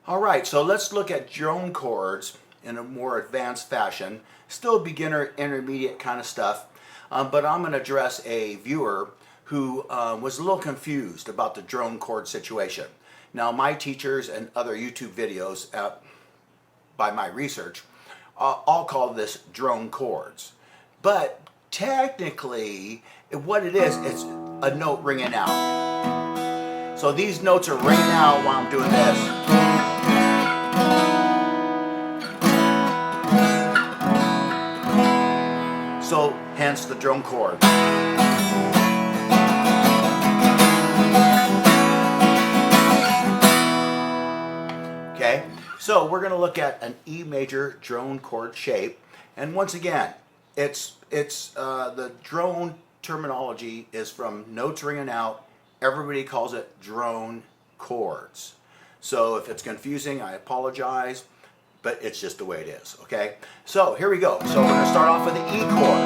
All right, so let's look at drone chords in a more advanced fashion. Still beginner, intermediate kind of stuff, but I'm going to address a viewer who was a little confused about the drone chord situation. Now, my teachers and other YouTube videos, by my research, all call this drone chords. But technically, what it is, it's a note ringing out. So these notes are ringing out while I'm doing this. So, hence the drone chord. Okay, so we're going to look at an E major drone chord shape, and once again, it's the drone terminology is from notes ringing out. Everybody calls it drone chords. So if it's confusing, I apologize, but it's just the way it is, okay? So here we go. So we're going to start off with the E chord.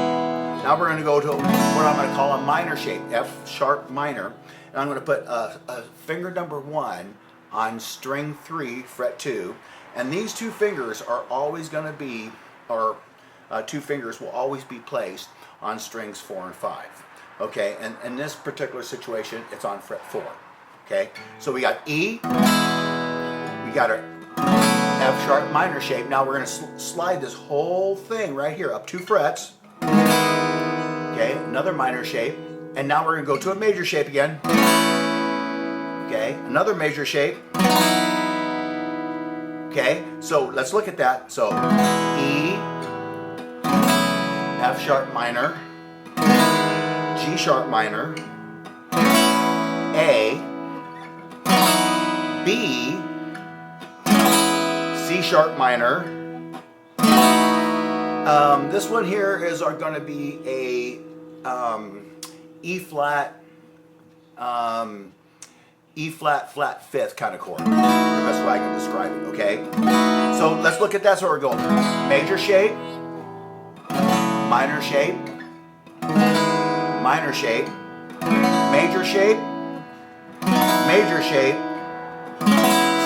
Now we're going to go to what I'm going to call a minor shape, F sharp minor. And I'm going to put a finger number 1 on string 3, fret 2. And these two fingers are always going to be, or two fingers will always be placed on strings 4 and 5. Okay, and in this particular situation, it's on fret 4. Okay, so we got E, we got our F sharp minor shape. Now we're going to slide this whole thing right here up 2 frets. Okay, another minor shape. And now we're going to go to a major shape again. Okay, another major shape. Okay, so let's look at that. So E, F sharp minor, G sharp minor, A, B, C sharp minor. This one here is going to be a E flat, flat fifth kind of chord. The best way I can describe it. Okay. So let's look at that. So we're going major shape, minor shape, minor shape, major shape, major shape,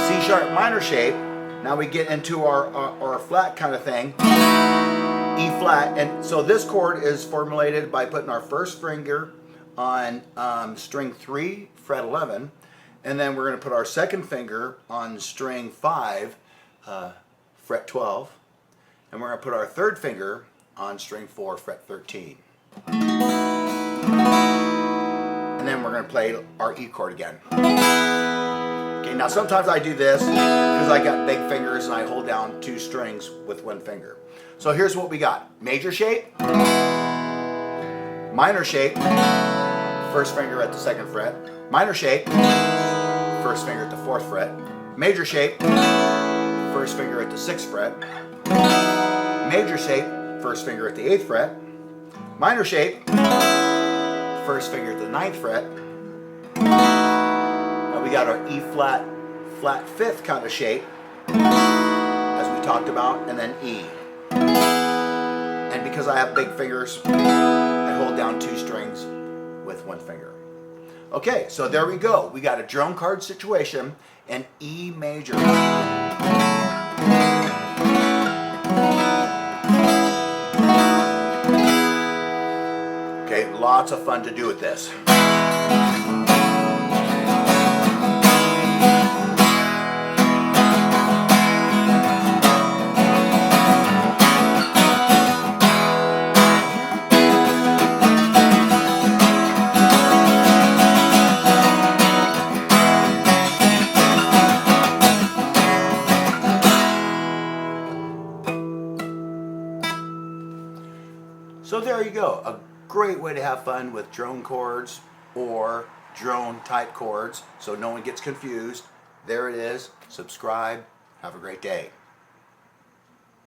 C sharp minor shape. Now we get into our flat kind of thing, E flat. And so this chord is formulated by putting our first finger on string 3, fret 11, and then we're going to put our second finger on string 5, fret 12, and we're going to put our third finger on string 4, fret 13. And then we're going to play our E chord again. Okay, now sometimes I do this because I got big fingers and I hold down 2 strings with 1 finger. So here's what we got. Major shape, minor shape, first finger at the 2nd fret, minor shape, first finger at the 4th fret, major shape, first finger at the 6th fret, major shape, first finger at the 8th fret, minor shape, first finger at the 9th fret. Now we got our E flat, flat 5th kind of shape, as we talked about, and then E. And because I have big fingers, I hold down 2 strings with 1 finger. Okay, so there we go. We got a drone chord situation in E major. Okay, lots of fun to do with this. So there you go, a great way to have fun with drone chords or drone type chords so no one gets confused. There it is. Subscribe. Have a great day.